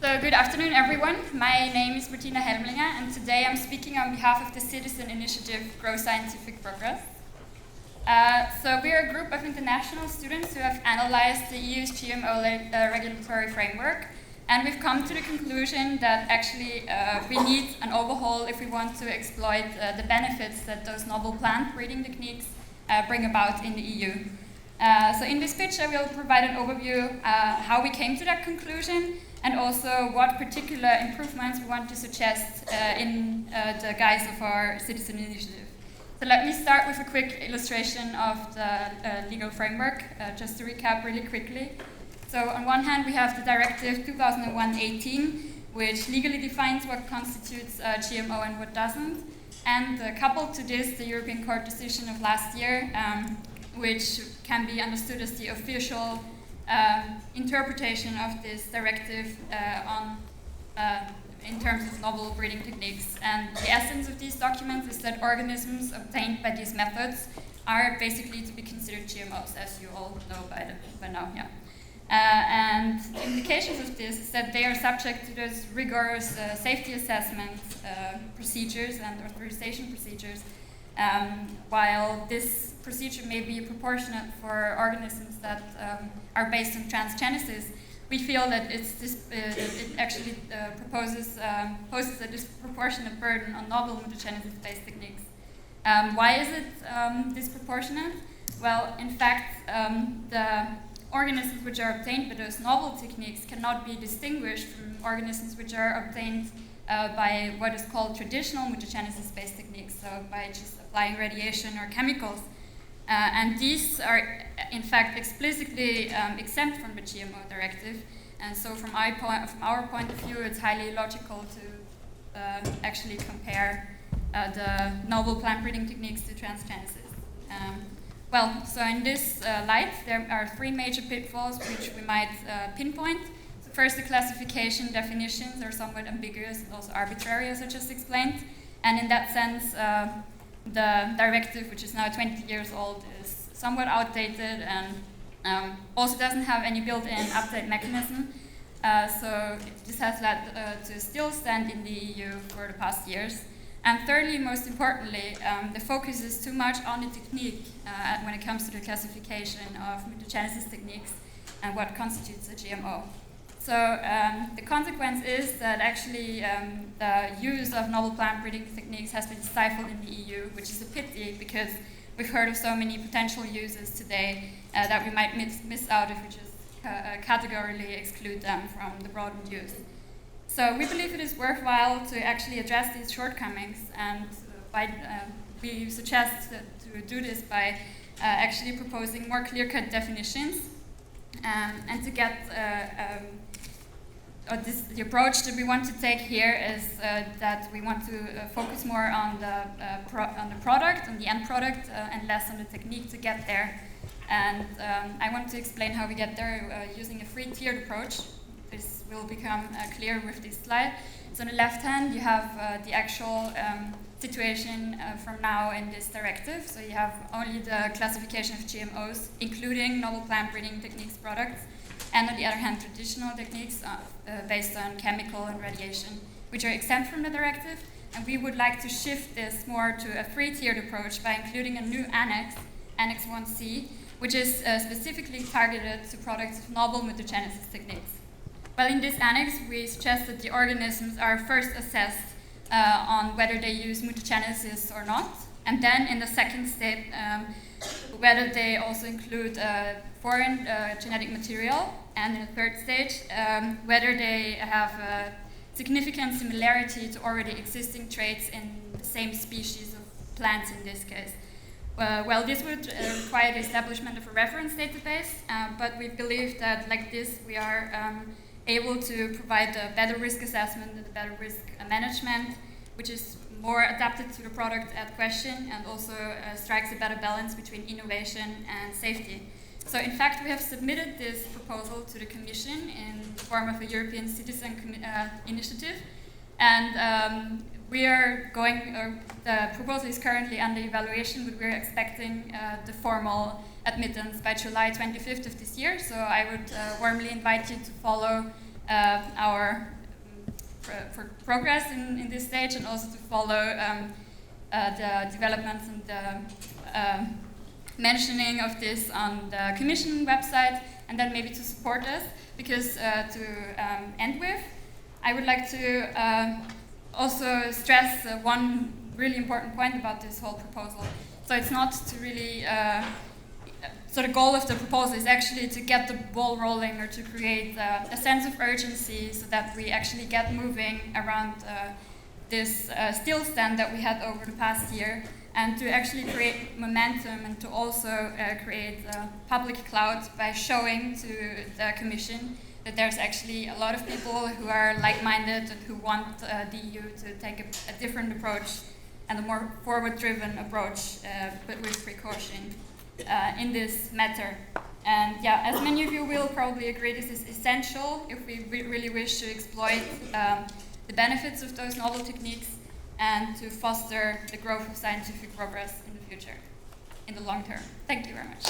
So good afternoon, everyone. My name is Martina Helmlinger, and today I'm speaking on behalf of the citizen initiative Grow Scientific Progress. So we're a group of international students who have analyzed the EU's GMO regulatory framework, and we've come to the conclusion that actually we need an overhaul if we want to exploit the benefits that those novel plant breeding techniques bring about in the EU. So in this pitch, I will provide an overview how we came to that conclusion, and also what particular improvements we want to suggest in the guise of our citizen initiative. So let me start with a quick illustration of the legal framework, just to recap really quickly. So on one hand, we have the Directive 2001/18, which legally defines what constitutes GMO and what doesn't. And coupled to this, the European Court decision of last year, which can be understood as the official interpretation of this directive in terms of novel breeding techniques. And the essence of these documents is that organisms obtained by these methods are basically to be considered GMOs, as you all know by now. Yeah. And the implications of this is that they are subject to those rigorous safety assessment procedures and authorization procedures, while this procedure may be proportionate for organisms that are based on transgenesis. We feel that it actually poses a disproportionate burden on novel mutagenesis-based techniques. Why is it disproportionate? Well, in fact, the organisms which are obtained by those novel techniques cannot be distinguished from organisms which are obtained by what is called traditional mutagenesis-based techniques, so by just applying radiation or chemicals. And these are, in fact, explicitly exempt from the GMO directive. And so from our point of view, it's highly logical to actually compare the novel plant breeding techniques to transgenesis. So in this light, there are three major pitfalls which we might pinpoint. So first, the classification definitions are somewhat ambiguous and also arbitrary, as I just explained. And in that sense, the directive, which is now 20 years old, is somewhat outdated and also doesn't have any built-in update mechanism. So this has led to still stand in the EU for the past years. And thirdly, most importantly, the focus is too much on the technique when it comes to the classification of mutagenesis techniques and what constitutes a GMO. So the consequence is that actually the use of novel plant breeding techniques has been stifled in the EU, which is a pity because we've heard of so many potential uses today that we might miss out if we just categorically exclude them from the broadened use. So we believe it is worthwhile to actually address these shortcomings, and we suggest to do this by actually proposing more clear-cut definitions and to get the approach that we want to take here is that we want to focus more on the product, on the end product, and less on the technique to get there. And I want to explain how we get there using a three-tiered approach. This will become clear with this slide. So on the left hand, you have the actual situation from now in this directive. So you have only the classification of GMOs, including novel plant breeding techniques products, and on the other hand, traditional techniques based on chemical and radiation, which are exempt from the directive. And we would like to shift this more to a three-tiered approach by including a new annex, Annex 1C, which is specifically targeted to products of novel mutagenesis techniques. Well, in this annex, we suggest that the organisms are first assessed on whether they use mutagenesis or not, and then in the second step, whether they also include foreign genetic material, and in the third stage, whether they have a significant similarity to already existing traits in the same species of plants in this case. Well, this would require the establishment of a reference database, but we believe that like this, we are able to provide a better risk assessment and a better risk management, which is more adapted to the product at question and also strikes a better balance between innovation and safety. So in fact, we have submitted this proposal to the Commission in the form of a European Citizen Initiative, and we are the proposal is currently under evaluation, but we're expecting the formal admittance by July 25th of this year. So I would warmly invite you to follow our progress in this stage, and also to follow the developments and the mentioning of this on the Commission website, and then maybe to support us, because to end with, I would like to also stress one really important point about this whole proposal. So it's not to really, so the goal of the proposal is actually to get the ball rolling, or to create a sense of urgency so that we actually get moving around this still stand that we had over the past year, and to actually create momentum, and to also create a public cloud by showing to the Commission that there's actually a lot of people who are like-minded and who want the EU to take a different approach, and a more forward-driven approach, but with precaution in this matter. And yeah, as many of you will probably agree, this is essential if we really wish to exploit the benefits of those novel techniques, and to foster the growth of scientific progress in the future, in the long term. Thank you very much.